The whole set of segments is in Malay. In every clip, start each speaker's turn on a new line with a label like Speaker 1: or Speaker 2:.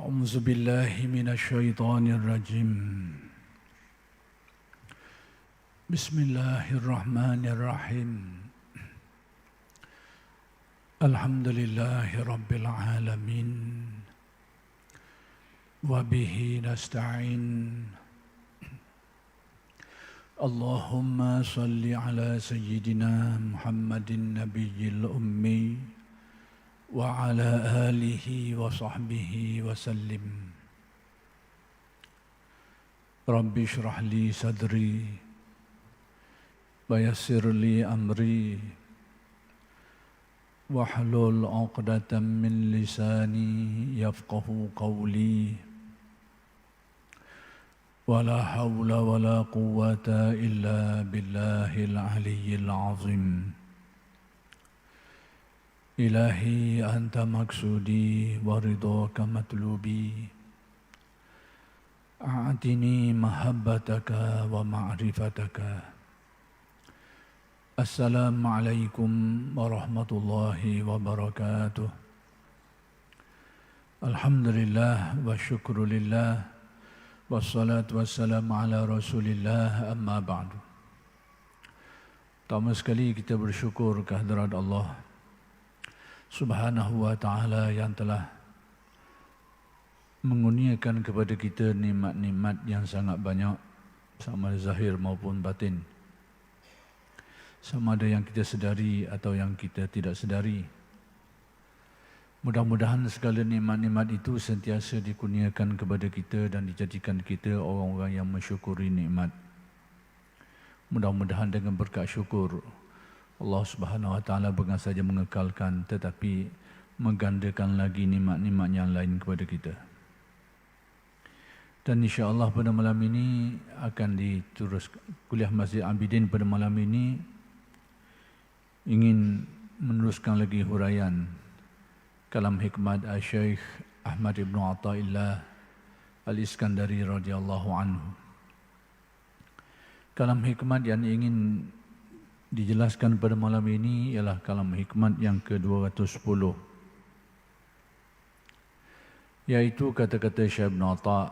Speaker 1: أعوذ بالله من الشيطان الرجيم بسم الله الرحمن الرحيم الحمد لله رب العالمين وبه نستعين اللهم صل على سيدنا محمد النبي الأمي وعلى آله وصحبه وسلم رب اشرح لي صدري ويسر لي أمري واحلل عقدة من لساني يفقه قولي ولا حول ولا قوة إلا بالله العلي العظيم إلهي أنت مقصودي ورضاك مطلوبي أعطني محبتك ومعرفتك السلام عليكم ورحمة الله وبركاته الحمد لله والشكر لله والصلاة والسلام على رسول الله أما بعد. Pertama sekali kita bersyukur kehadirat Allah Subhanahu wa ta'ala yang telah mengurniakan kepada kita nikmat-nikmat yang sangat banyak, sama ada zahir maupun batin, sama ada yang kita sedari atau yang kita tidak sedari. Mudah-mudahan segala nikmat-nikmat itu sentiasa dikurniakan kepada kita dan dijadikan kita orang-orang yang mensyukuri nikmat. Mudah-mudahan dengan berkat syukur Allah Subhanahu wa ta'ala bukan saja mengekalkan tetapi menggandakan lagi nikmat-nikmat yang lain kepada kita. Dan insya-Allah pada malam ini akan diteruskan kuliah Masjid Abidin. Pada malam ini ingin meneruskan lagi huraian kalam hikmat Syekh Ahmad Ibn Athaillah Al-Iskandari radhiyallahu anhu. Kalam hikmat yang ingin dijelaskan pada malam ini ialah kalam hikmat yang ke-210, yaitu kata-kata Syekh Ibn Atha,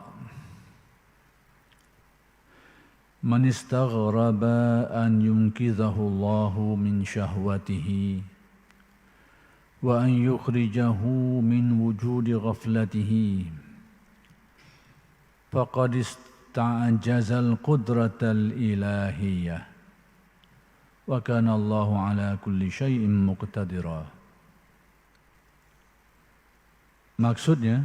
Speaker 1: man istaghraba an yunqidhahu Allahu min syahwatihi wa an yukhrijahu min wujudi ghaflatihi faqad ista'jazal qudratal ilahiyah wa kana Allahu ala kulli syai'in muqtadira. Maksudnya,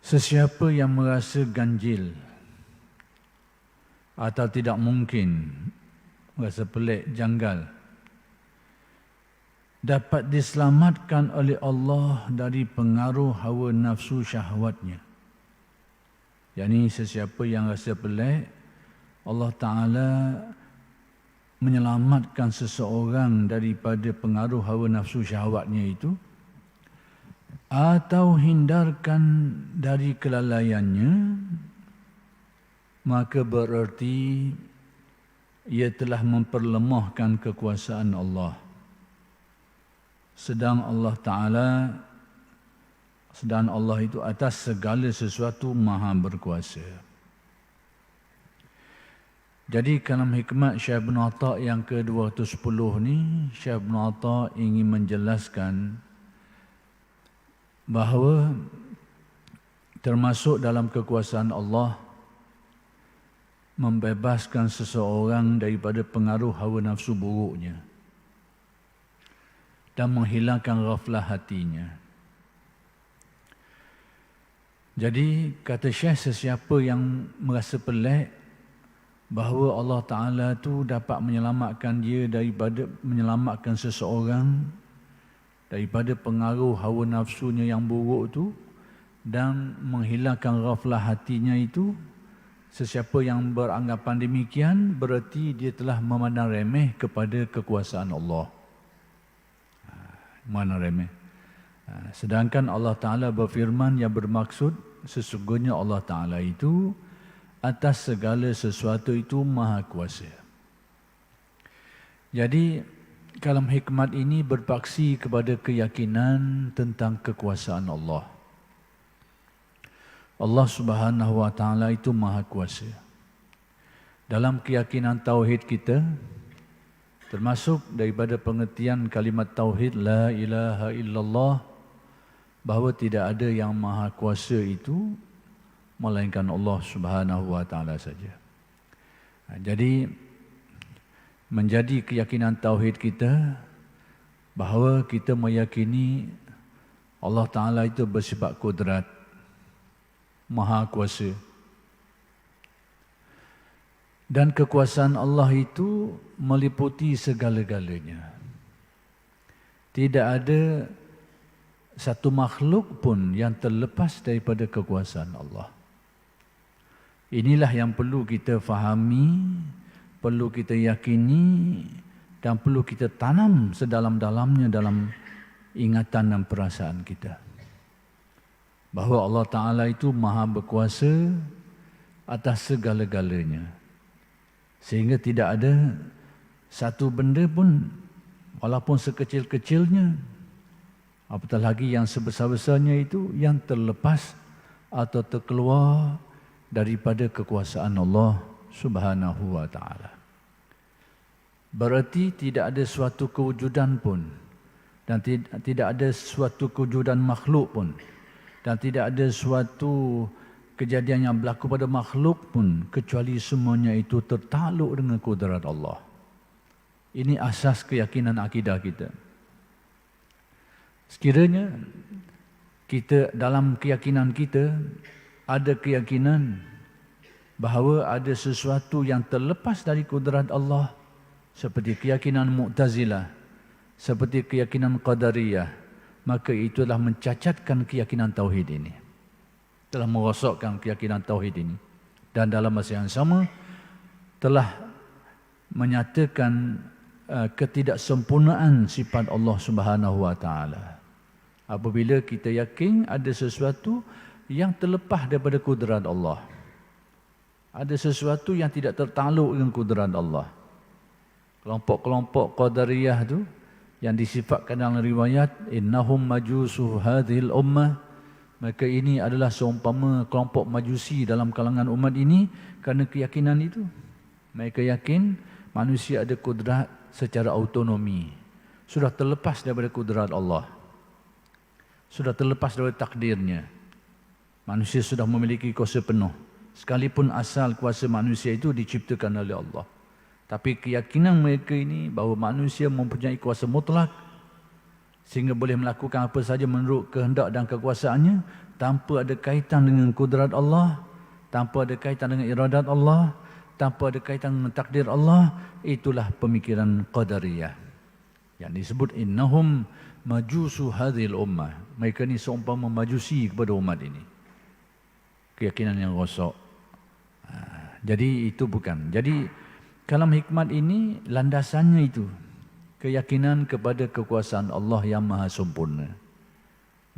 Speaker 1: sesiapa yang merasa ganjil atau tidak mungkin, merasa pelik, janggal, dapat diselamatkan oleh Allah dari pengaruh hawa nafsu syahwatnya. Yani sesiapa yang rasa pelik, Allah Ta'ala menyelamatkan seseorang daripada pengaruh hawa nafsu syahwatnya itu, atau hindarkan dari kelalaiannya, maka bererti ia telah memperlemahkan kekuasaan Allah. Sedang Allah itu atas segala sesuatu maha berkuasa. Jadi kalam hikmat Syekh Ibn Atha yang ke-210 ni, Syekh Ibn Atha ingin menjelaskan bahawa termasuk dalam kekuasaan Allah membebaskan seseorang daripada pengaruh hawa nafsu buruknya dan menghilangkan ghaflah hatinya. Jadi kata Syekh, sesiapa yang merasa pelik bahawa Allah Ta'ala tu dapat menyelamatkan dia menyelamatkan seseorang daripada pengaruh hawa nafsunya yang buruk tu dan menghilangkan ghaflah hatinya itu, sesiapa yang beranggapan demikian berarti dia telah memandang remeh kepada kekuasaan Allah. Mana remeh. Sedangkan Allah Ta'ala berfirman yang bermaksud sesungguhnya Allah Ta'ala itu atas segala sesuatu itu maha kuasa. Jadi kalam hikmat ini berpaksi kepada keyakinan tentang kekuasaan Allah. Allah Subhanahu wa taala itu Maha Kuasa. Dalam keyakinan tauhid kita, termasuk daripada pengertian kalimat tauhid la ilaha illallah, bahawa tidak ada yang Maha Kuasa itu melainkan Allah Subhanahu wa taala saja. Jadi menjadi keyakinan tauhid kita bahawa kita meyakini Allah Taala itu bersifat kudrat, Maha Kuasa. Dan kekuasaan Allah itu meliputi segala-galanya. Tidak ada satu makhluk pun yang terlepas daripada kekuasaan Allah. Inilah yang perlu kita fahami, perlu kita yakini dan perlu kita tanam sedalam-dalamnya dalam ingatan dan perasaan kita. Bahawa Allah Ta'ala itu Maha berkuasa atas segala-galanya. Sehingga tidak ada satu benda pun, walaupun sekecil-kecilnya, apatah lagi yang sebesar-besarnya itu, yang terlepas atau terkeluar daripada kekuasaan Allah Subhanahu wa taala. Berarti tidak ada suatu kewujudan pun, dan tidak ada suatu kewujudan makhluk pun, dan tidak ada suatu kejadian yang berlaku pada makhluk pun, kecuali semuanya itu tertakluk dengan kudrat Allah. Ini asas keyakinan akidah kita. Sekiranya kita dalam keyakinan kita ada keyakinan bahawa ada sesuatu yang terlepas dari kudrat Allah, seperti keyakinan Mu'tazilah, seperti keyakinan Qadariyah, maka itulah mencacatkan keyakinan tauhid ini, telah merosakkan keyakinan tauhid ini, dan dalam masa yang sama telah menyatakan ketidaksempurnaan sifat Allah Subhanahu wa taala. Apabila kita yakin ada sesuatu yang terlepas daripada kudrat Allah, ada sesuatu yang tidak tertakluk dengan kudrat Allah. Kelompok-kelompok Qadariyah tu yang disifatkan dalam riwayat innahum majusu hadhil ummah, maka ini adalah seumpama kelompok majusi dalam kalangan umat ini, kerana keyakinan itu. Mereka yakin manusia ada kudrat secara autonomi, sudah terlepas daripada kudrat Allah, sudah terlepas daripada takdirnya. Manusia sudah memiliki kuasa penuh, sekalipun asal kuasa manusia itu diciptakan oleh Allah. Tapi keyakinan mereka ini bahawa manusia mempunyai kuasa mutlak, sehingga boleh melakukan apa saja menurut kehendak dan kekuasaannya, tanpa ada kaitan dengan kudrat Allah, tanpa ada kaitan dengan iradat Allah, tanpa ada kaitan dengan takdir Allah. Itulah pemikiran Qadariyah yang disebut innahum majusu hadhil ummah. Mereka ni seumpama majusi kepada umat ini. Keyakinan yang rosak. Jadi itu bukan. Jadi kalam hikmat ini landasannya itu keyakinan kepada kekuasaan Allah yang maha sempurna.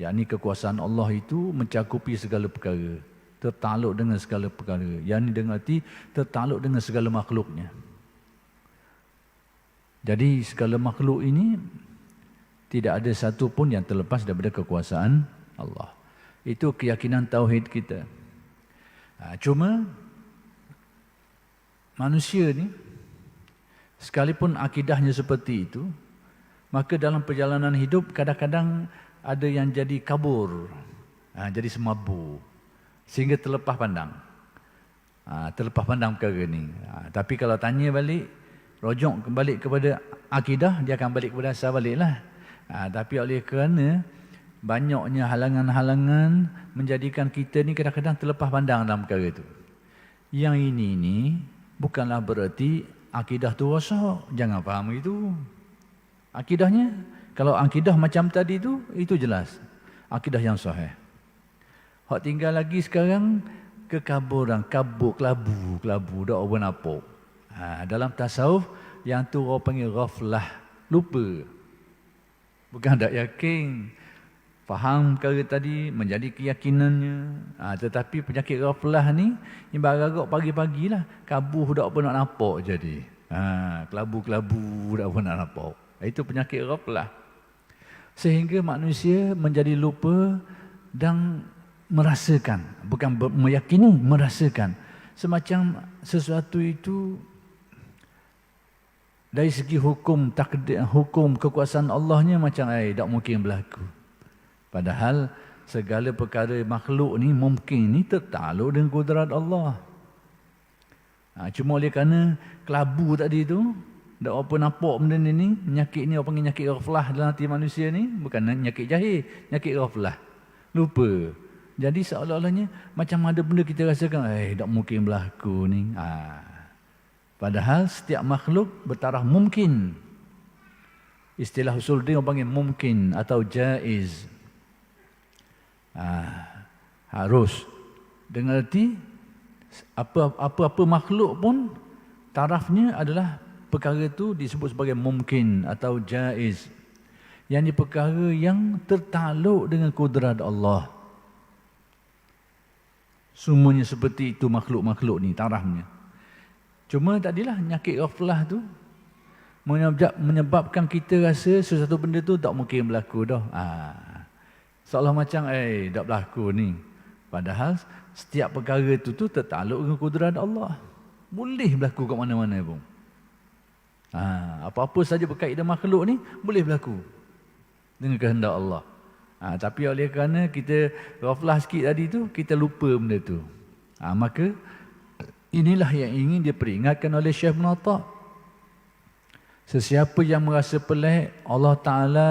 Speaker 1: Yakni kekuasaan Allah itu mencakupi segala perkara, tertakluk dengan segala perkara. Yakni dengan arti tertakluk dengan segala makhluknya. Jadi segala makhluk ini tidak ada satu pun yang terlepas daripada kekuasaan Allah. Itu keyakinan tauhid kita. Cuma manusia ni, sekalipun akidahnya seperti itu, maka dalam perjalanan hidup kadang-kadang ada yang jadi kabur, jadi semabur, sehingga terlepas pandang. Terlepas pandang perkara ni. Tapi kalau tanya balik, rojok balik kepada akidah, dia akan balik kepada asal baliklah. Tapi oleh kerana banyaknya halangan-halangan menjadikan kita ni kadang-kadang terlepas pandang dalam perkara itu. Yang ini bukanlah berarti akidah tu rosak. Jangan faham itu. Akidahnya, kalau akidah macam tadi itu jelas. Akidah yang sahih. Hak tinggal lagi sekarang kekaburan, kelabu, dak apa apa. Dalam tasawuf yang tu orang panggil ghaflah, lupa. Bukan tak yakin. Faham perkara tadi, menjadi keyakinannya. Tetapi penyakit ghaflah ni, ibarat pagi-pagi lah, kabuh dak apa nak nampak jadi. Kelabu-kelabu dak apa nak nampak. Itu penyakit ghaflah. Sehingga manusia menjadi lupa dan merasakan, bukan meyakini, merasakan. Semacam sesuatu itu dari segi hukum takdir, hukum kekuasaan Allahnya macam tak mungkin berlaku. Padahal segala perkara makhluk ni mungkin ni tertakluk dengan kudrat Allah. Cuma oleh kerana kelabu tadi tu, tak apa nampak benda ni, penyakit ni orang panggil penyakit ghaflah dalam hati manusia ni, bukan penyakit jahil, penyakit ghaflah. Lupa. Jadi seolah-olahnya macam ada benda kita rasakan, tak mungkin berlaku ni. Padahal setiap makhluk bertaraf mungkin. Istilah usul dia orang panggil mungkin atau jaiz. Harus. Dengan arti apa-apa makhluk pun tarafnya adalah perkara itu disebut sebagai mungkin atau jaiz. Yang ini perkara yang tertakluk dengan kudrat Allah. Semuanya seperti itu makhluk-makhluk ni tarafnya. Cuma tadilah penyakit ghaflah tu menyebabkan kita rasa sesuatu benda tu tak mungkin berlaku dah. Seolah macam tak berlaku ni. Padahal setiap perkara itu tu tertakluk dengan kudrat Allah. Boleh berlaku kat mana-mana pun. Apa-apa saja berkaitan dengan makhluk ni boleh berlaku dengan kehendak Allah. Tapi oleh kerana kita ghaflah sikit tadi tu, kita lupa benda tu. Maka inilah yang ingin diperingatkan oleh Syekh Ibn Atta'. Sesiapa yang merasa pelik, Allah Ta'ala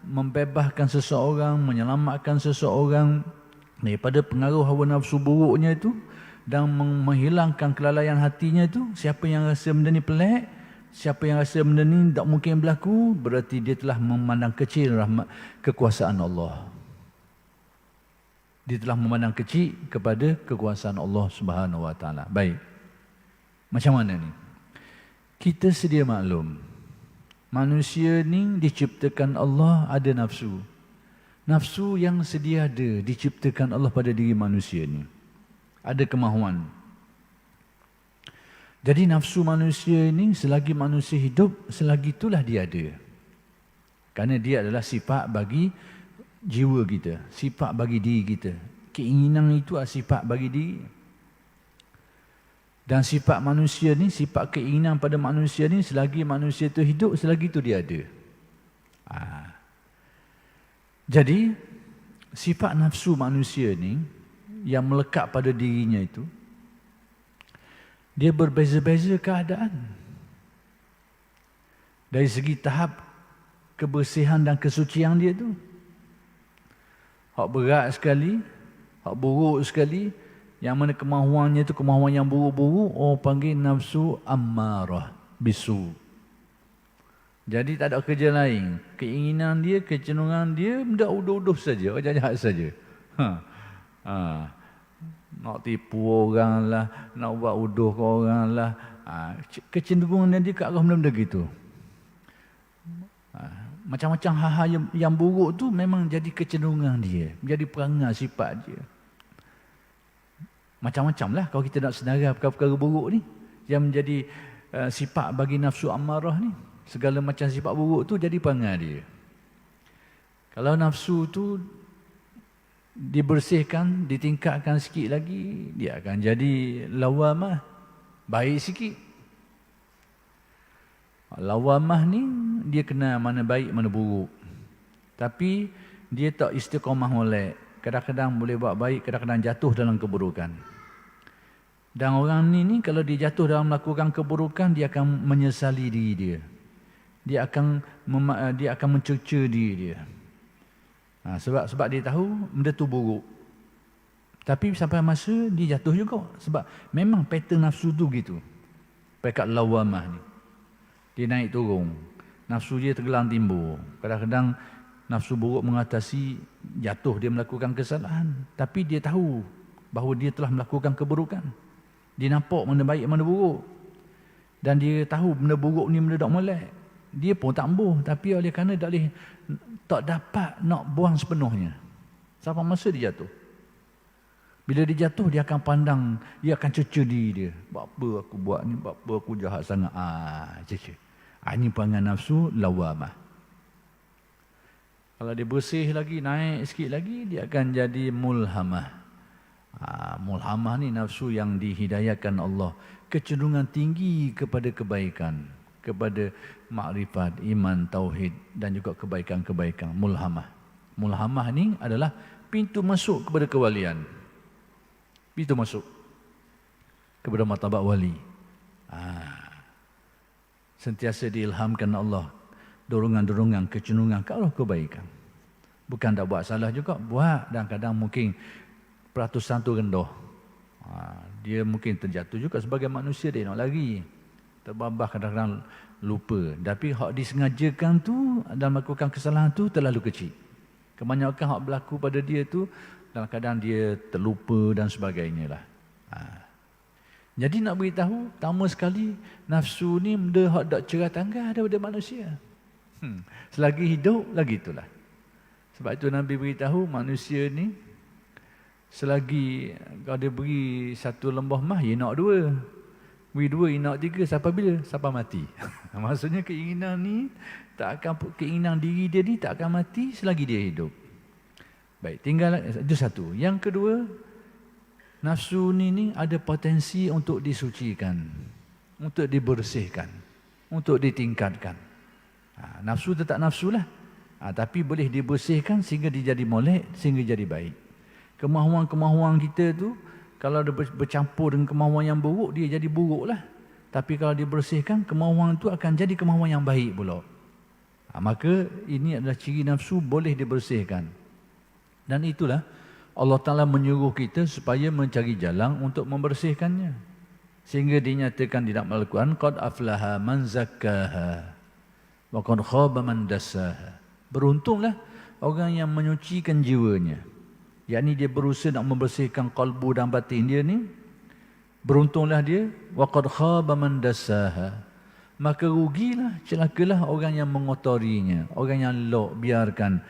Speaker 1: membebaskan seseorang, menyelamatkan seseorang daripada pengaruh hawa nafsu buruknya itu dan menghilangkan kelalaian hatinya itu. Siapa yang rasa benda ni pelik, siapa yang rasa benda ni tak mungkin berlaku, berarti dia telah memandang kecil rahmat kekuasaan Allah. Dia telah memandang kecil kepada kekuasaan Allah Subhanahu Wa Taala. Baik. Macam mana ni? Kita sedia maklum. Manusia ni diciptakan Allah ada nafsu. Nafsu yang sedia ada diciptakan Allah pada diri manusia ni. Ada kemahuan. Jadi nafsu manusia ini selagi manusia hidup, selagi itulah dia ada. Kerana dia adalah sifat bagi jiwa kita, sifat bagi diri kita. Keinginan itu adalah sifat bagi diri. Dan sifat manusia ni, sifat keinginan pada manusia ni, selagi manusia itu hidup, selagi itu dia ada. Jadi, sifat nafsu manusia ni, yang melekat pada dirinya itu, dia berbeza-beza keadaan. Dari segi tahap kebersihan dan kesucian dia tu. Hak berat sekali, hak buruk sekali, yang mana kemahuannya itu kemahuan yang buruk-buruk, orang panggil nafsu ammarah bisu. Jadi tak ada kerja lain. Keinginan dia, kecenderungan dia, benda uduh-uduh saja, jahat saja. Nak tipu orang lah, nak buat uduh ke orang lah. Kecenderungan dia ke arah benda-benda gitu. Macam-macam hal-hal yang buruk tu memang jadi kecenderungan dia, menjadi perangai sifat dia. Macam-macam lah kalau kita nak sedara perkara-perkara buruk ni, yang menjadi sifat bagi nafsu ammarah ni. Segala macam sifat buruk tu jadi perangai dia. Kalau nafsu tu dibersihkan, ditingkatkan sikit lagi, dia akan jadi lawamah, baik sikit. Lawamah ni dia kenal mana baik mana buruk, tapi dia tak istiqamah molek. Kadang-kadang boleh buat baik, kadang-kadang jatuh dalam keburukan. Dan orang ni kalau dia jatuh dalam melakukan keburukan, dia akan menyesali diri dia. Dia akan mencerca diri dia. Sebab dia tahu benda tu buruk. Tapi sampai masa dia jatuh juga. Sebab memang pattern nafsu tu gitu. Pekat lawamah ni. Dia naik turun. Nafsu dia tergelam timbul. Kadang-kadang nafsu buruk mengatasi, jatuh dia melakukan kesalahan. Tapi dia tahu bahawa dia telah melakukan keburukan. Dia nampak mana baik mana buruk. Dan dia tahu benda buruk ni benda tak molek. Dia pun tak ambuh. Tapi oleh kerana tak dapat nak buang sepenuhnya. Sampai masa dia jatuh. Bila dia jatuh, dia akan pandang, dia akan cerca diri dia. Buat apa aku buat ni, buat apa aku jahat sangat. Cerca. Ini perangai nafsu lawamah. Kalau dia bersih lagi, naik sikit lagi, dia akan jadi mulhamah. Mulhamah ni nafsu yang dihidayahkan Allah. Kecenderungan tinggi kepada kebaikan, kepada makrifat, iman, tauhid dan juga kebaikan-kebaikan. Mulhamah. Mulhamah ni adalah pintu masuk kepada kewalian. Pintu masuk kepada martabat wali. Sentiasa diilhamkan Allah dorongan-dorongan, kecenderungan ke arah kebaikan. Bukan tak buat salah juga, buat, dan kadang mungkin peratusan tu rendah. Dia mungkin terjatuh juga sebagai manusia, dia nak lari, terbabah, kadang-kadang lupa. Tapi hak disengajakan tu dan melakukan kesalahan tu terlalu kecil. Kebanyakan hak berlaku pada dia tu kadang-kadang dia terlupa dan sebagainya lah. Jadi nak beritahu, pertama sekali nafsu ni benda hak tak cerah tangga daripada manusia. Selagi hidup lagi itulah. Sebab itu Nabi beritahu manusia ni selagi kalau dia beri satu lembah mah, dia nak dua. Beri dua, dia nak tiga, sampai bila? Sampai mati. Maksudnya keinginan ni tak akan, keinginan diri dia ni tak akan mati selagi dia hidup. Baik, tinggal itu satu. Yang kedua, nafsu ni ada potensi untuk disucikan, untuk dibersihkan, untuk ditingkatkan. Nafsu tetap nafsu lah. Tapi boleh dibersihkan sehingga dia jadi molek, sehingga jadi baik. Kemahuan-kemahuan kita tu, kalau dia bercampur dengan kemahuan yang buruk, dia jadi buruk lah. Tapi kalau dibersihkan, kemahuan tu akan jadi kemahuan yang baik pula. Maka ini adalah ciri nafsu boleh dibersihkan. Dan itulah Allah Ta'ala menyuruh kita supaya mencari jalan untuk membersihkannya. Sehingga dinyatakan di dalam Al-Quran, Qad aflaha man zakkaha wa qad khaba man dassaha. Beruntunglah orang yang menyucikan jiwanya. Yakni dia berusaha nak membersihkan kalbu dan batin dia ni. Beruntunglah dia, wa qad khaba man dassaha. Maka rugilah, celakalah orang yang mengotorinya, orang yang biarkan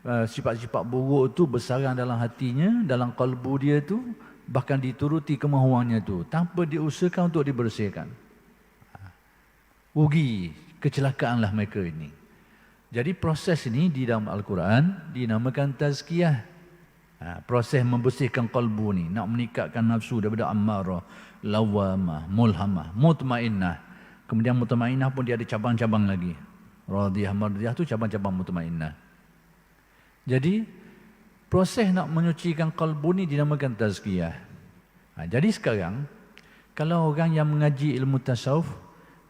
Speaker 1: sifat-sifat buruk tu bersarang dalam hatinya, dalam kalbu dia tu, bahkan dituruti kemahuannya tu tanpa diusahakan untuk dibersihkan. Rugi, kecelakaanlah mereka ini. Jadi proses ini di dalam Al-Quran dinamakan tazkiyah. Proses membersihkan kalbu ni, nak meningkatkan nafsu daripada ammarah, lawamah, mulhamah, mutmainnah. Kemudian mutmainnah pun dia ada cabang-cabang lagi. Radiyah, mardiyah tu cabang-cabang mutmainnah. Jadi proses nak menyucikan kalbu ni dinamakan tazkiyah. Jadi sekarang kalau orang yang mengaji ilmu tasawuf,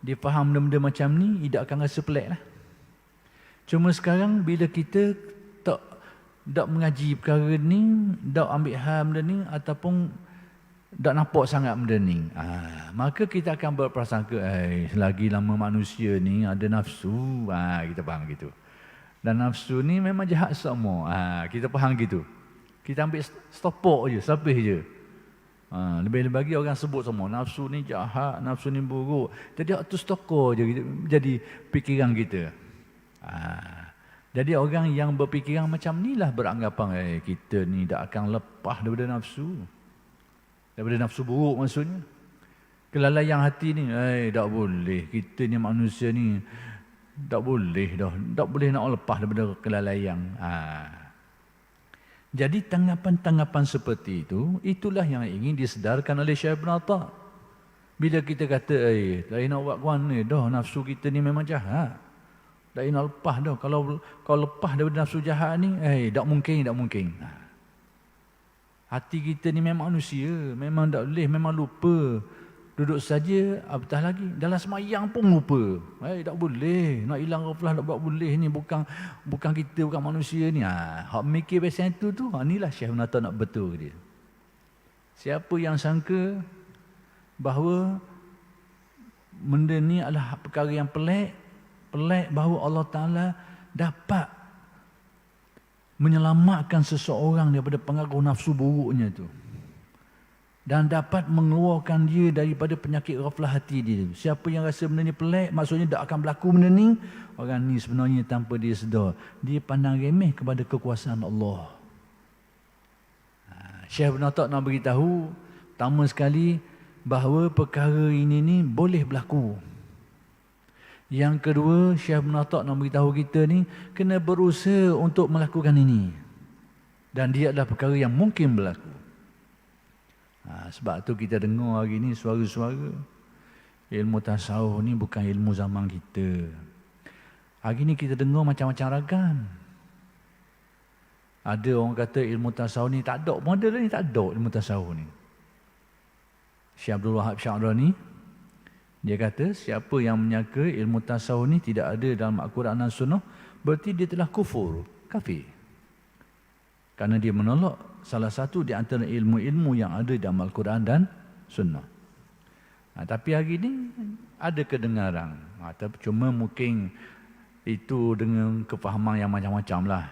Speaker 1: dia faham benda-benda macam ni, dia akan rasa pelik lah. Cuma sekarang bila kita tak mengaji perkara ni, tak ambil hal benda ni, ataupun tak nampak sangat benda ni, maka kita akan berprasangka, selagi lama manusia ni ada nafsu, kita faham gitu. Dan nafsu ni memang jahat semua, kita faham gitu. Kita ambil stopok je, sapih je. Lebih-lebih lagi orang sebut semua, nafsu ni jahat, nafsu ni buruk. Jadi waktu stokor je jadi fikiran kita. Jadi orang yang berfikiran macam ni lah beranggapan, kita ni tak akan lepas daripada nafsu. Daripada nafsu buruk maksudnya. Kelalaian hati ni, tak boleh. Kita ni manusia ni, tak boleh dah. Tak boleh nak lepas daripada kelalaian. Jadi tanggapan-tanggapan seperti itu, itulah yang ingin disedarkan oleh Syekh Ibn Atta'. Bila kita kata, tak nak buat kuan ni dah, nafsu kita ni memang jahat. Tak nak lepas dah. Kalau lepas daripada nafsu jahat ni, tak mungkin. Hati kita ni memang manusia, memang tak boleh, memang lupa. Duduk saja, apatah lagi. Dalam semayang pun lupa. Tak boleh. Nak hilang ghaflah, nak buat boleh ni. Bukan kita, bukan manusia ni. Hak mikir pasal itu tu, inilah Syekh Ibn Atta' nak betul dia. Siapa yang sangka bahawa benda ni adalah perkara yang pelik bahawa Allah Ta'ala dapat menyelamatkan seseorang daripada pengaruh nafsu buruknya tu. Dan dapat mengeluarkan dia daripada penyakit ghaflah hati dia. Siapa yang rasa benda ni pelik, maksudnya tak akan berlaku benda ni, orang ni sebenarnya tanpa dia sedar, dia pandang remeh kepada kekuasaan Allah. Syekh Ibn Atta' nak beritahu, pertama sekali, bahawa perkara ini ni boleh berlaku. Yang kedua, Syekh Ibn Atta' nak beritahu kita ni, kena berusaha untuk melakukan ini. Dan dia adalah perkara yang mungkin berlaku. Sebab tu kita dengar hari ni suara-suara. Ilmu tasawuf ni bukan ilmu zaman kita. Hari ni kita dengar macam-macam ragam. Ada orang kata ilmu tasawuf ni tak ada. Model ni tak ada ilmu tasawuf ni. Syekh Abdul Wahab Sya'rani, dia kata siapa yang menyangka ilmu tasawuf ni tidak ada dalam Al-Quran dan Sunnah, berarti dia telah kufur, kafir. Karena dia menolak salah satu di antara ilmu-ilmu yang ada dalam Al-Quran dan Sunnah. Tapi hari ini ada kedengaran. Cuma mungkin itu dengan kefahaman yang macam-macam lah.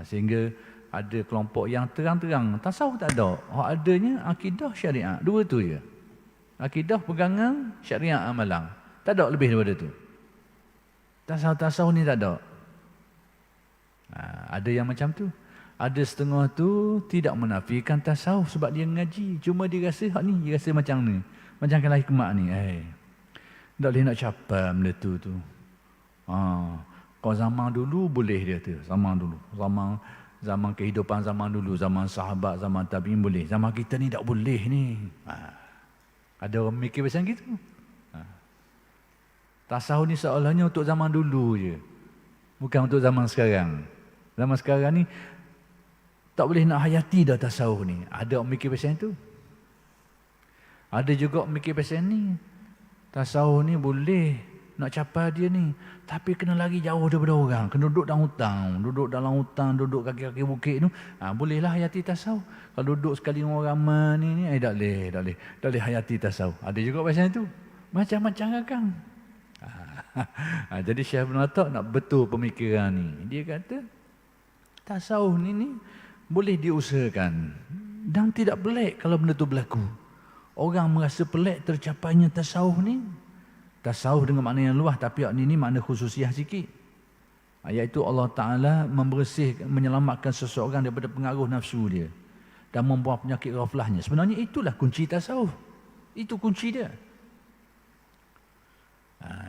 Speaker 1: Sehingga ada kelompok yang terang-terang tasawuf tak ada. Adanya akidah syariat. Dua tu je. Akidah pegangan, syariat amalan. Tak ada lebih daripada tu. Tasawuf ni tak ada. Ada yang macam tu. Ada setengah tu tidak menafikan tasawuf sebab dia ngaji. Cuma dia rasa hak ni, dia rasa macam ni. Macam kalau hikmat ni. Tak boleh nak capai benda tu. Kalau zaman dulu boleh dia tu. Zaman dulu. Zaman kehidupan zaman dulu. Zaman sahabat, zaman tabi'in boleh. Zaman kita ni tak boleh ni. Ada orang mikir macam gitu. Tasawuf ni seolahnya untuk zaman dulu je. Bukan untuk zaman sekarang. Zaman sekarang ni tak boleh nak hayati dah tasawuf ni. Ada orang mikir pasal itu. Ada juga orang mikir pasal ni. Tasawuf ni boleh nak capai dia ni. Tapi kena lari jauh daripada orang. Kena duduk dalam hutan. Duduk dalam hutan, duduk kaki-kaki bukit tu. Bolehlah hayati tasawuf. Kalau duduk sekali dengan orang ramai ni, tak boleh hayati tasawuf. Ada juga pasal itu. Macam-macam kan. Jadi Syekh Ibn Atta' nak betul pemikiran ni. Dia kata, tasawuf ni boleh diusahakan dan tidak pelik kalau benda tu berlaku. Orang merasa pelik tercapainya tasawuf ni. Tasawuf dengan makna yang luas, tapi ini makna khususiah sikit. Iaitu Allah Ta'ala menyelamatkan seseorang daripada pengaruh nafsu dia dan membuat penyakit ghaflahnya. Sebenarnya itulah kunci tasawuf. Itu kunci dia.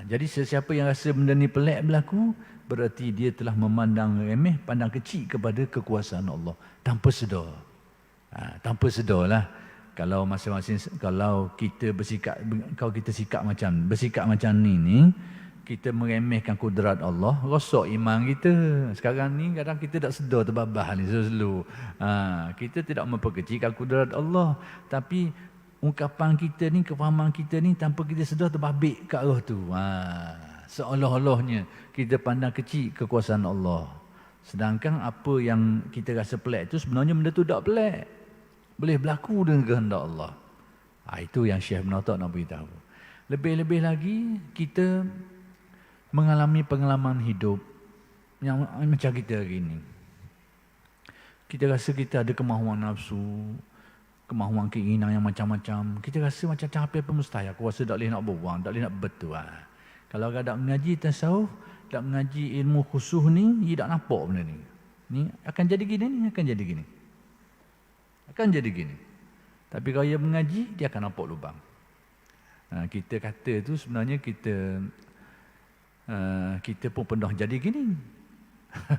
Speaker 1: Jadi sesiapa yang rasa benda ni pelik berlaku, berarti dia telah memandang remeh, pandang kecil kepada kekuasaan Allah tanpa sedar. Tanpa sedarlah. Kalau masing-masing, kalau kita bersikap macam ni, kita meremehkan kudrat Allah, rosak iman kita. Sekarang ni kadang kita tak sedar terbabah ni selalu. Kita tidak memperkecilkan kudrat Allah, tapi ungkapan kita ni, kefahaman kita ni tanpa kita sedar terbabit ke arah tu. Seolah-olahnya kita pandang kecil kekuasaan Allah. Sedangkan apa yang kita rasa pelik tu sebenarnya benda tu tak pelik. Boleh berlaku dengan kehendak Allah. Itu yang Syekh Ibn Atta' nak beritahu. Lebih-lebih lagi kita mengalami pengalaman hidup yang macam kita hari ini. Kita rasa kita ada kemahuan nafsu, kemahuan keinginan yang macam-macam. Kita rasa macam apa pun mustahil. Aku rasa tak boleh nak berbuang, tak boleh nak betul. Kalau tak mengaji tasawuf, tak mengaji ilmu khusus ni, dia tak nampak benda ni. Ni akan jadi gini, ni akan jadi gini. Akan jadi gini. Tapi kalau dia mengaji, dia akan nampak lubang. Kita kata tu sebenarnya kita pun pernah jadi gini.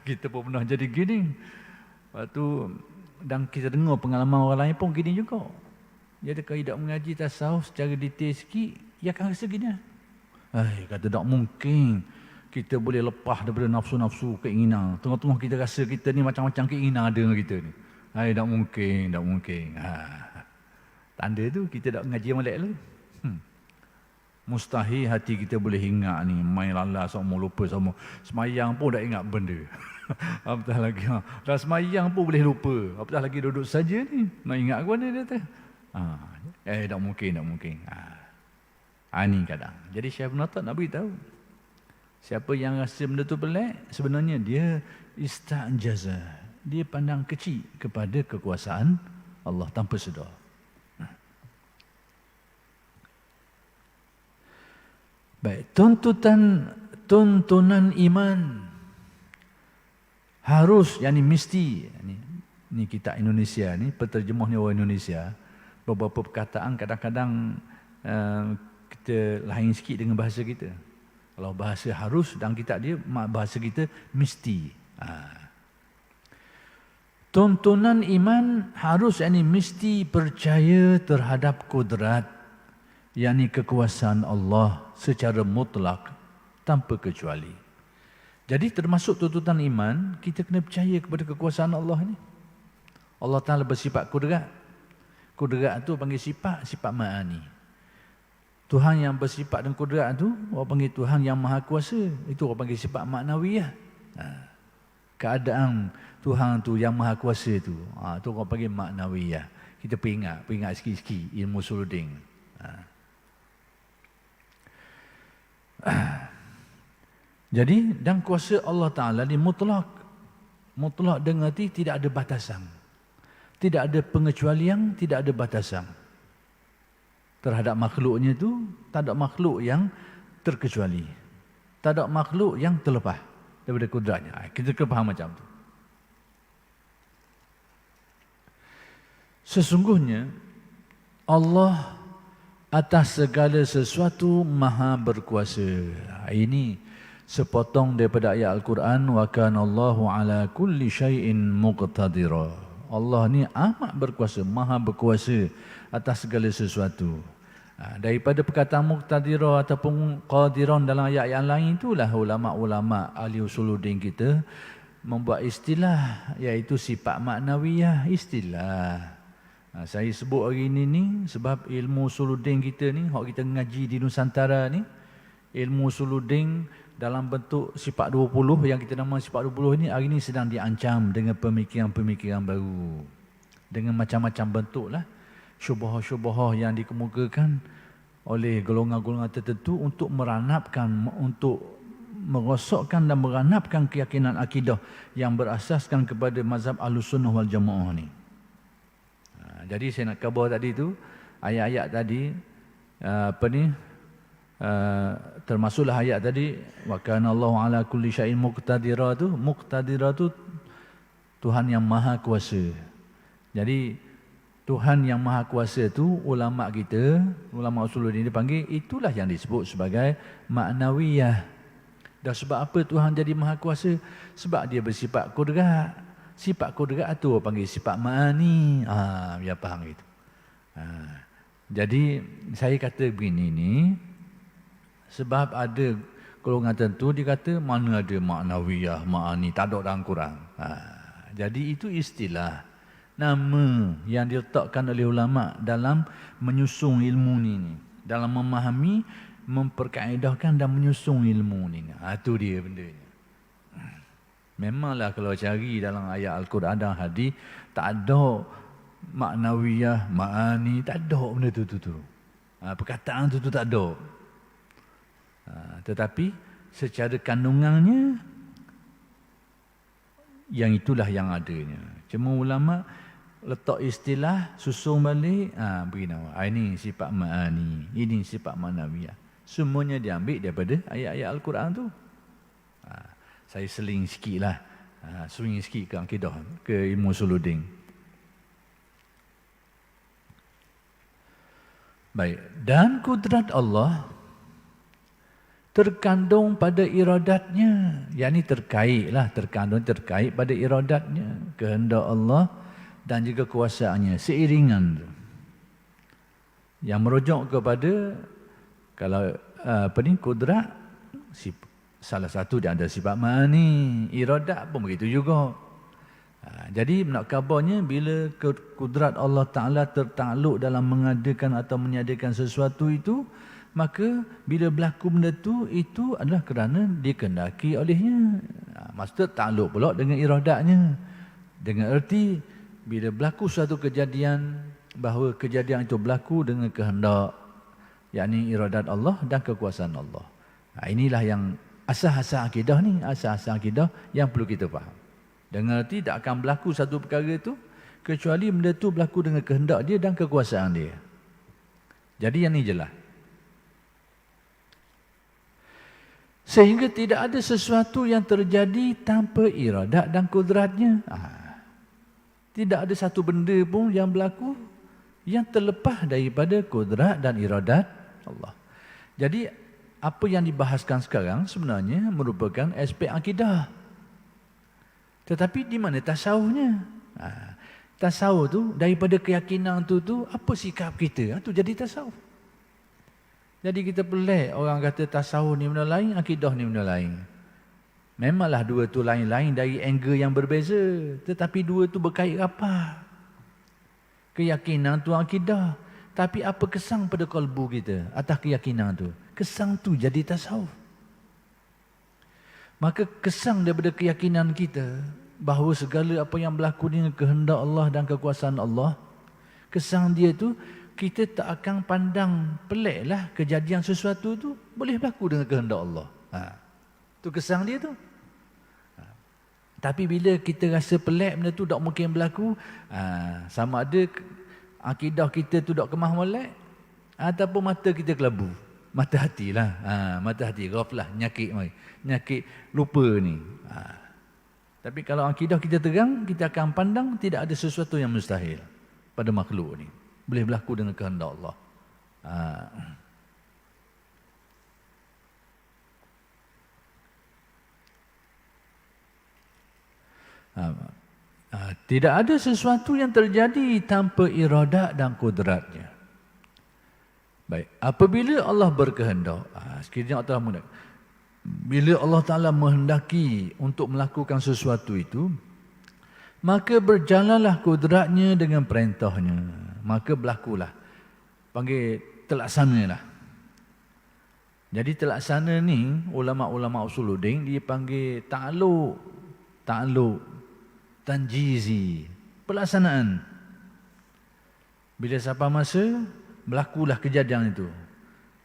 Speaker 1: Kita pun pernah jadi gini. Lepas tu, dan kita dengar pengalaman orang lain pun gini juga. Jadi kalau tidak mengaji tasawuf secara detail sikit, dia akan rasa gini. Kata tak mungkin kita boleh lepas daripada nafsu-nafsu keinginan. Tengah-tengah kita rasa kita ni macam-macam keinginan ada dengan kita ni. Tak mungkin, tak mungkin. Tanda tu kita tak mengaji molek lu. Mustahil hati kita boleh ingat ni, main lala semua, lupa semua. Semayang pun dah ingat benda. Apatah lagi. Dah semayang pun boleh lupa. Apatah lagi duduk saja ni, nak ingat ke mana dia tu. Tak mungkin, tak mungkin. Ni kadang. Jadi Syekh Ibn Atta' nak beritahu. Siapa yang rasa benda tu pelik, sebenarnya dia ista'jaza. Dia pandang kecil kepada kekuasaan Allah tanpa sedar. Baik, tuntunan iman harus, yakni mesti. Ni kita Indonesia ni, penterjemah ni orang Indonesia. Beberapa perkataan kadang-kadang kita lain sikit dengan bahasa kita. Kalau bahasa harus dalam kitab dia, bahasa kita mesti. Tuntunan iman harus mesti percaya terhadap kudrat, yakni kekuasaan Allah secara mutlak tanpa kecuali. Jadi termasuk tuntutan iman, kita kena percaya kepada kekuasaan Allah ni. Allah Ta'ala bersifat kudrat. Kudrat tu panggil sifat ma'ani. Tuhan yang bersifat dan kudrat tu, orang panggil Tuhan yang maha kuasa. Itu orang panggil sifat maknawiyah. Keadaan Tuhan tu yang maha kuasa tu, tu orang panggil maknawiyah. Kita peringat sikit-sikit ilmu suluding. Jadi dan kuasa Allah Ta'ala ni mutlak. Mutlak dengan arti tidak ada batasan. Tidak ada pengecualian, tidak ada batasan. Terhadap makhluknya tu, tak ada makhluk yang terkecuali. Tak ada makhluk yang terlepas daripada kudratnya. Kita kena faham macam tu. Sesungguhnya Allah atas segala sesuatu maha berkuasa. Ini sepotong daripada ayat Al-Quran, wa kana Allahu ala kulli syai'in muqtadira. Allah ni amat berkuasa, maha berkuasa atas segala sesuatu. Daripada perkataan muqtadira ataupun qadiran dalam ayat yang lain, itulah ulama-ulama ahli usuluddin kita membuat istilah, iaitu sifat maknawiyah. Istilah saya sebut hari ini sebab ilmu usuluddin kita ni, hak kita ngaji di Nusantara ni, ilmu usuluddin dalam bentuk sifat 20 yang kita nama sifat 20 ini hari ini sedang diancam dengan pemikiran-pemikiran baru. Dengan macam-macam bentuk lah syubhah-syubhah yang dikemukakan oleh golongan-golongan tertentu untuk meranapkan, untuk merosakkan dan meranapkan keyakinan akidah yang berasaskan kepada mazhab Ahlussunnah wal Jamaah ni. Jadi saya nak khabar tadi tu, ayat-ayat tadi termasuklah ayat tadi wa kana Allahu ala kulli syai'in muqtadira tu. Muqtadira tu Tuhan yang maha kuasa. Jadi Tuhan yang maha kuasa tu, ulama kita, ulama usuluddin dipanggil, itulah yang disebut sebagai maknawiyah. Dan sebab apa Tuhan jadi maha kuasa? Sebab dia bersifat kudrat. Sifat kudrat tu orang panggil sifat ma'ani. Biar faham gitu. Jadi saya kata begini ni, sebab ada golongan tertentu dia kata mana ada maknawiyah, ma'ani, tak ada dalam Quran. Jadi itu istilah, nama yang diletakkan oleh ulama dalam menyusung ilmu ni, dalam memahami, memperkaedahkan dan menyusung ilmu ni. Itu dia bendanya. Memanglah kalau cari dalam ayat Al-Quran dan hadis, tak ada maknawiyah, ma'ani, tak ada benda tu. Perkataan tu tak ada. Tetapi secara kandungannya, yang itulah yang adanya. Cuma ulama letak istilah, susung balik, beri nama. Ini sifat ma'ani, ini sifat ma'nawiyah. Semuanya diambil daripada ayat-ayat Al-Quran tu. Saya seling sikit lah, swing sikit ke akidah, ke ilmu usuluddin. Baik, dan kudrat Allah terkandung pada iradatnya, yakni terkait pada iradatnya, kehendak Allah dan juga kuasaannya, seiringan tu. Yang merujuk kepada, kalau kudrat, salah satu dia ada sifat ma'ani, iradat pun begitu juga. Jadi nak kabarnya, bila kudrat Allah Ta'ala tertakluk dalam mengadakan atau menyediakan sesuatu itu, maka bila berlaku benda itu adalah kerana dikehendaki olehnya. Maksud takluk pula dengan iradatnya. Dengan erti bila berlaku suatu kejadian, bahawa kejadian itu berlaku dengan kehendak, yakni iradat Allah dan kekuasaan Allah. Inilah yang asas-asas akidah ni, asas-asas akidah yang perlu kita faham. Dengan arti tak akan berlaku satu perkara itu kecuali benda itu berlaku dengan kehendak dia dan kekuasaan dia. Jadi yang ni jelas. Sehingga tidak ada sesuatu yang terjadi tanpa iradat dan kudratnya. Tidak ada satu benda pun yang berlaku yang terlepas daripada kudrat dan iradat Allah. Jadi apa yang dibahaskan sekarang sebenarnya merupakan aspek akidah. Tetapi di mana tasawufnya? Tasawuf tu daripada keyakinan tu apa sikap kita? Tu jadi tasawuf. Jadi kita pelik orang kata tasawuf ni benda lain, akidah ni benda lain. Memanglah dua tu lain-lain dari angle yang berbeza, tetapi dua tu berkait rapat. Keyakinan tu akidah, tapi apa kesan pada kalbu kita atas keyakinan tu? Kesan tu jadi tasawuf. Maka kesan daripada keyakinan kita bahawa segala apa yang berlaku dengan kehendak Allah dan kekuasaan Allah, kesan dia tu kita tak akan pandang peliklah kejadian sesuatu tu boleh berlaku dengan kehendak Allah. Tu kesan dia tu. Tapi bila kita rasa pelik benda tu tak mungkin berlaku, sama ada akidah kita tu tak kemah molek ataupun mata kita kelabu. Mata hati lah. Mata hati, ghaflah, nyakit lupa ni. Tapi kalau akidah kita terang, kita akan pandang tidak ada sesuatu yang mustahil pada makhluk ni. Boleh berlaku dengan kehendak Allah. Tidak ada sesuatu yang terjadi tanpa iradat dan kudratnya. Baik, apabila Allah berkehendak, sekiranya Allah bila Allah Ta'ala menghendaki untuk melakukan sesuatu itu, maka berjalanlah kudratnya dengan perintahnya. Maka berlakulah. Panggil terlaksanalah. Jadi terlaksana ni, ulama-ulama usuluddin dia panggil ta'alluq, tanjizi, pelaksanaan. Bila sampai masa, berlakulah kejadian itu.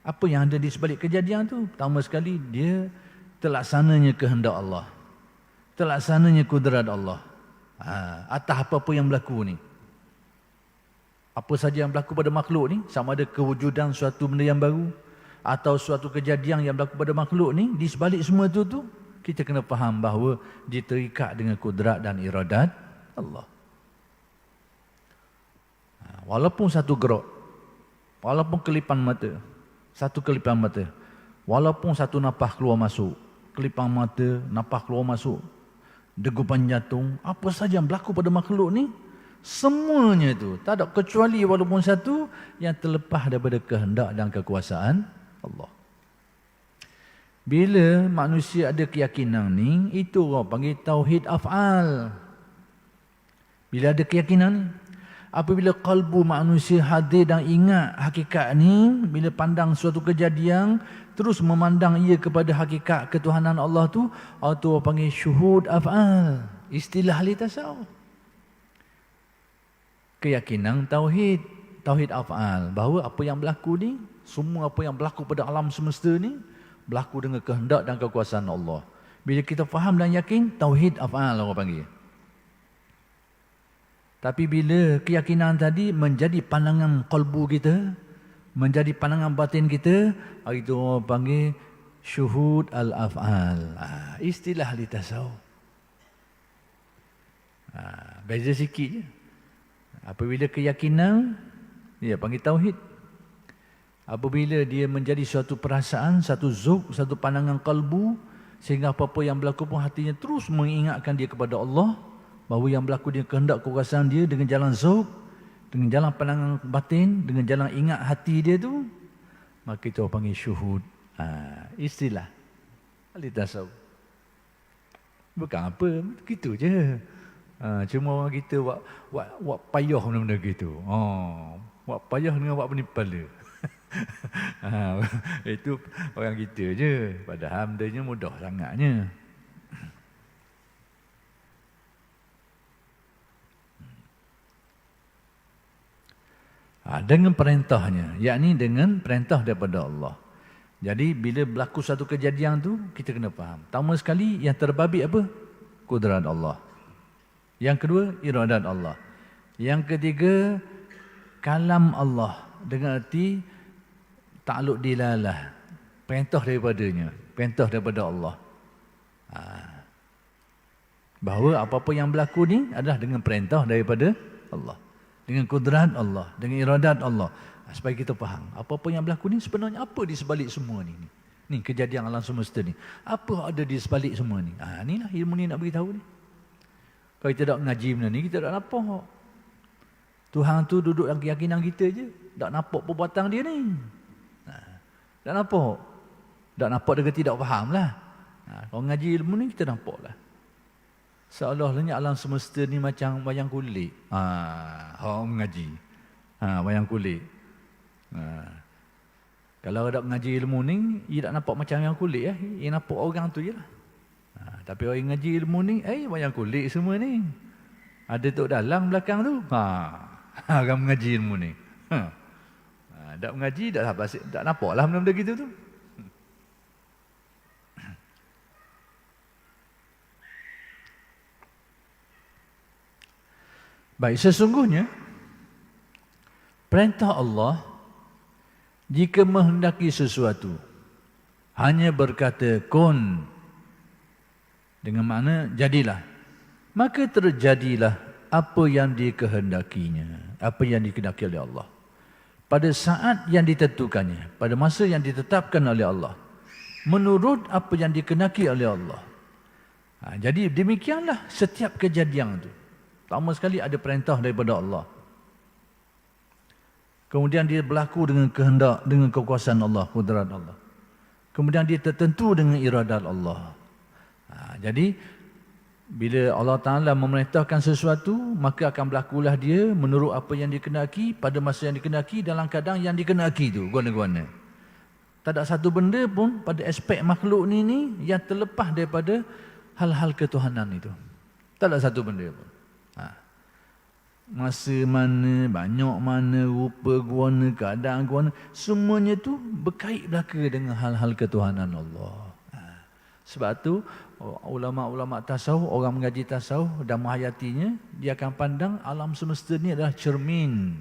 Speaker 1: Apa yang ada di sebalik kejadian tu? Pertama sekali, dia terlaksananya kehendak Allah. Terlaksananya kudrat Allah. Atas apa-apa yang berlaku ni. Apa saja yang berlaku pada makhluk ni, sama ada kewujudan suatu benda yang baru, atau suatu kejadian yang berlaku pada makhluk ni, di sebalik semua tu, kita kena faham bahawa dia terikat dengan kudrat dan iradat Allah. Walaupun satu gerak, walaupun kelipan mata, satu kelipan mata, walaupun satu napas keluar masuk, kelipan mata, napas keluar masuk, degupan jantung, apa saja yang berlaku pada makhluk ni, semuanya itu tak ada kecuali walaupun satu yang terlepas daripada kehendak dan kekuasaan Allah. Bila manusia ada keyakinan ni, itu orang panggil tauhid af'al. Bila ada keyakinan ni, apabila kalbu manusia hadir dan ingat hakikat ni, bila pandang suatu kejadian, terus memandang ia kepada hakikat ketuhanan Allah tu, itu orang panggil syuhud af'al. Istilah ahli tasawuf. Keyakinan tauhid af'al, bahawa apa yang berlaku ni, semua apa yang berlaku pada alam semesta ni, berlaku dengan kehendak dan kekuasaan Allah. Bila kita faham dan yakin, tauhid af'al orang panggil. Tapi bila keyakinan tadi menjadi pandangan kalbu kita, menjadi pandangan batin kita, itu orang panggil syuhud al-af'al. Istilah ahli tasawuf. Beza sikit je. Apabila keyakinan, dia panggil tauhid. Apabila dia menjadi suatu perasaan, satu zuk, satu pandangan kalbu, sehingga apa-apa yang berlaku pun hatinya terus mengingatkan dia kepada Allah, bahawa yang berlaku dia kehendak kekuasaan dia dengan jalan zuk, dengan jalan pandangan batin, dengan jalan ingat hati dia tu, maka itu orang panggil syuhud. Istilah ahli tasawuf. Bukan apa, gitu je. Cuma orang kita buat payah benda-benda gitu. Buat payah dengan buat penipala. Itu orang kita je. Padahal bendanya mudah sangatnya. Dengan perintahnya, yakni dengan perintah daripada Allah. Jadi bila berlaku satu kejadian tu, kita kena faham. Pertama sekali yang terbabit apa? Kudrat Allah. Yang kedua, iradat Allah. Yang ketiga, kalam Allah. Dengan arti takluk dilalah, perintah daripadanya, perintah daripada Allah. Bahawa apa-apa yang berlaku ni adalah dengan perintah daripada Allah, dengan kudrat Allah, dengan iradat Allah. Supaya kita faham apa-apa yang berlaku ni sebenarnya apa di sebalik semua ni. Ni kejadian alam semesta ni. Apa ada di sebalik semua ni? Inilah ilmu ni nak beritahu ni. Kalau kita tak ngaji benda ni, kita tak nampak. Tuhan tu duduk dalam keyakinan kita je. Tak nampak perbuatan dia ni. Tak nampak. Tak nampak dia tidak faham lah. Kalau ngaji ilmu ni, kita nampak lah. Seolah-olahnya alam semesta ni macam wayang kulit. Orang mengaji. Wayang kulit. Kalau ada mengaji ilmu ni, ia tak nampak macam wayang kulit. Ia nampak orang tu je lah. Tapi orang ngaji ilmu ni, wayang kulit semua ni. Ada tok dalang belakang tu. Orang mengaji ilmu ni. Tak mengaji, tak nampak lah benda-benda gitu tu. Baik, sesungguhnya perintah Allah jika menghendaki sesuatu hanya berkata kun, dengan makna jadilah, maka terjadilah apa yang dikehendakinya, apa yang dikehendaki oleh Allah pada saat yang ditentukannya, pada masa yang ditetapkan oleh Allah, menurut apa yang dikehendaki oleh Allah. Jadi demikianlah setiap kejadian itu. Pertama sekali ada perintah daripada Allah. Kemudian dia berlaku dengan kehendak, dengan kekuasaan Allah, kudrat Allah. Kemudian dia tertentu dengan iradat Allah. Jadi bila Allah Ta'ala memerintahkan sesuatu, maka akan berlakulah dia menurut apa yang dikehendaki, pada masa yang dikehendaki, dalam keadaan yang dikehendaki itu, guana-guana. Tak ada satu benda pun pada aspek makhluk ni yang terlepas daripada hal-hal ketuhanan itu. Tak ada satu benda pun. Masa mana, banyak mana, rupa guana, keadaan guana, semuanya tu berkait belaka dengan hal-hal ketuhanan Allah. Sebab tu ulama-ulama tasawuf, orang mengaji tasawuf dan menghayatinya, dia akan pandang alam semesta ni adalah cermin.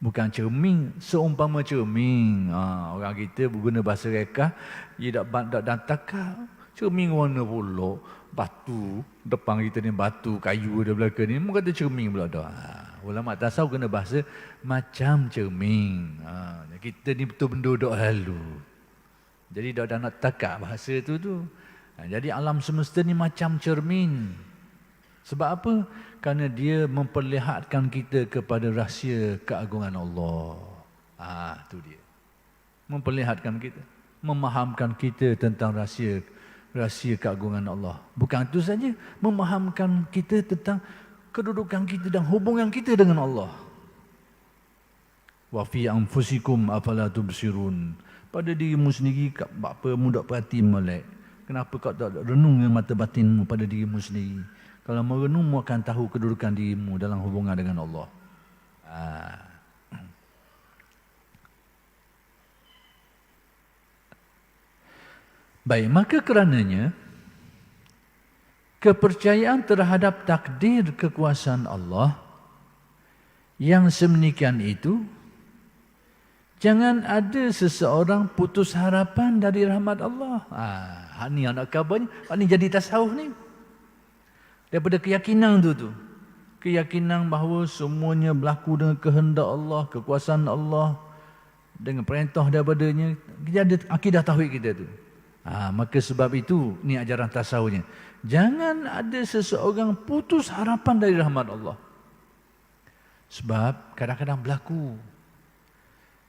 Speaker 1: Bukan cermin, seumpama cermin. Orang kita berguna bahasa reka, dia tak takak. Cermin warna pula, batu, depan kita ni batu, kayu ada belakang ni, mu kata cermin pula dah. Ulama tasawuf kena bahasa macam cermin. Kita ni betul benda dok lalu. Jadi dah nak takak bahasa tu. Jadi alam semesta ni macam cermin. Sebab apa? Kerana dia memperlihatkan kita kepada rahsia keagungan Allah. Tu dia. Memperlihatkan kita, memahamkan kita tentang rahsia keagungan Allah. Bukan itu saja, memahamkan kita tentang kedudukan kita dan hubungan kita dengan Allah. Wa fi anfusikum afala tubsirun. Pada dirimu sendiri, apa mu tak perhati molek? Kenapa kau tak renung dengan mata batinmu pada dirimu sendiri? Kalau merenung, mu akan tahu kedudukan dirimu dalam hubungan dengan Allah. Baik, maka kerananya kepercayaan terhadap takdir kekuasaan Allah yang sedemikian itu, jangan ada seseorang putus harapan dari rahmat Allah. Ni anak kabarnya, ni jadi tasawuf ni. Daripada keyakinan tu. Keyakinan bahawa semuanya berlaku dengan kehendak Allah, kekuasaan Allah, dengan perintah daripadanya. Jadi akidah tauhid kita tu. Maka sebab itu, ni ajaran tasawufnya. Jangan ada seseorang putus harapan dari rahmat Allah. Sebab kadang-kadang berlaku.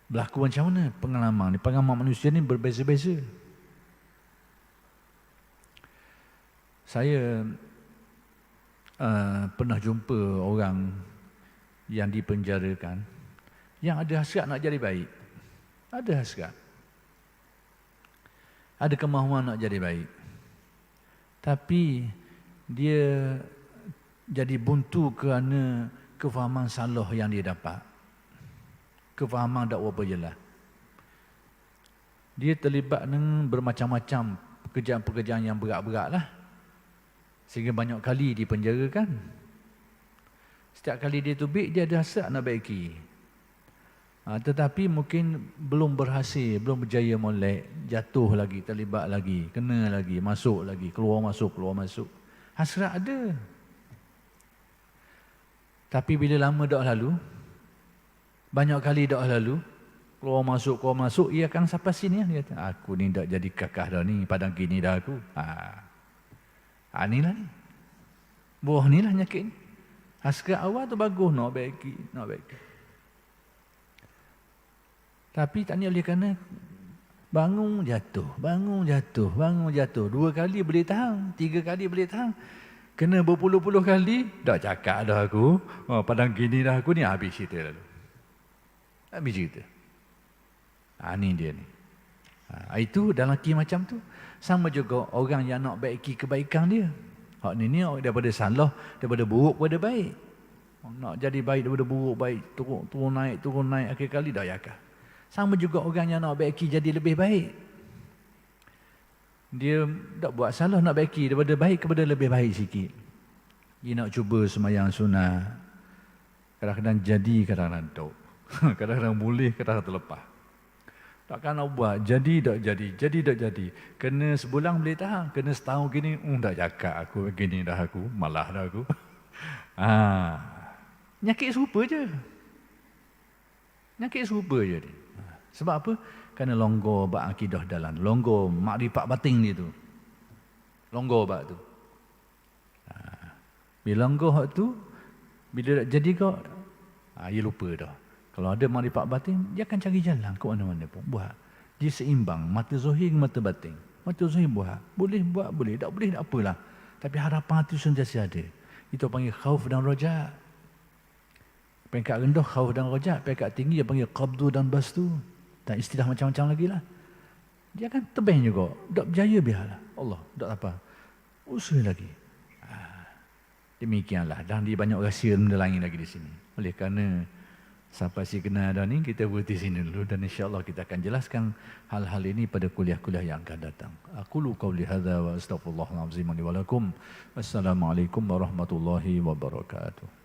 Speaker 1: Berlaku macam mana pengalaman ni? Pengalaman manusia ni berbeza-beza. Saya pernah jumpa orang yang dipenjarakan, yang ada hasrat nak jadi baik. Ada hasrat. Ada kemahuan nak jadi baik. Tapi dia jadi buntu kerana kefahaman salah yang dia dapat. Kefahaman tak berapa jelas. Dia terlibat dengan bermacam-macam pekerjaan-pekerjaan yang berat-berat lah. Sehingga banyak kali dipenjarakan. Setiap kali dia tubik, dia ada hasrat nak baiki. Tetapi mungkin belum berhasil, belum berjaya molek, jatuh lagi, terlibat lagi, kena lagi, masuk lagi, keluar masuk. Hasrat ada. Tapi bila lama dah lalu, banyak kali dah lalu, Keluar masuk, ia akan sampai sini. Dia kata, aku ni tak jadi kakak dah ni, padang gini dah aku. Inilah ni. Buah ni lah nyakit ni. Hasrat awal tu bagus, nak baiki. Tapi tak ni oleh kerana bangun jatuh. 2 kali boleh tahan, 3 kali boleh tahan. Kena berpuluh-puluh kali, dah cakap dah aku. Padang gini dah aku ni, habis cerita lalu. Habis cerita. Ni dia ni. Itu dalam lelaki macam tu. Sama juga orang yang nak baiki kebaikan dia. Hak ni daripada salah, daripada buruk pada baik. Nak jadi baik daripada buruk baik, turun naik akhir kali dah yakah. Sama juga orang yang nak baiki jadi lebih baik. Dia tak buat salah, nak baiki daripada baik kepada lebih baik sikit. Dia nak cuba sembahyang sunat. Kadang-kadang jadi, kadang-kadang tak. Kadang-kadang boleh, kadang-kadang terlepas. Takkan nak buat, jadi tak jadi. Kena sebulan boleh tahan, kena setahun gini, dah cakap aku gini dah aku, malah dah aku. Nyakit serupa je. Ni. Sebab apa? Kerana longgar bab akidah dalam, longgar makrifat batin dia tu. Longgar bab tu. Bila longgar hak tu, bila tak jadi kau, dia lupa dah. Kalau ada makrifat batin, dia akan cari jalan ke mana-mana pun buat. Dia seimbang, mata zahir dengan mata batin. Mata zahir buat, boleh, tak boleh tak apalah. Tapi harapan hati sentiasa ada. Itu panggil khauf dan raja. Peringkat rendah khauf dan raja, peringkat tinggi dia panggil qabdu dan bastu. Dan istilah macam-macam lagi lah. Dia akan tebing juga. Tak berjaya biarlah. Allah, tak apa. Usaha lagi. Demikianlah. Dan dia banyak rahsia benda lain lagi di sini. Oleh kerana sampai si kena dah ni, kita berhenti sini dulu dan insya-Allah kita akan jelaskan hal-hal ini pada kuliah-kuliah yang akan datang. Aqulu qawli hadza wa astaghfirullahal azim li wa lakum. Wassalamualaikum warahmatullahi wabarakatuh.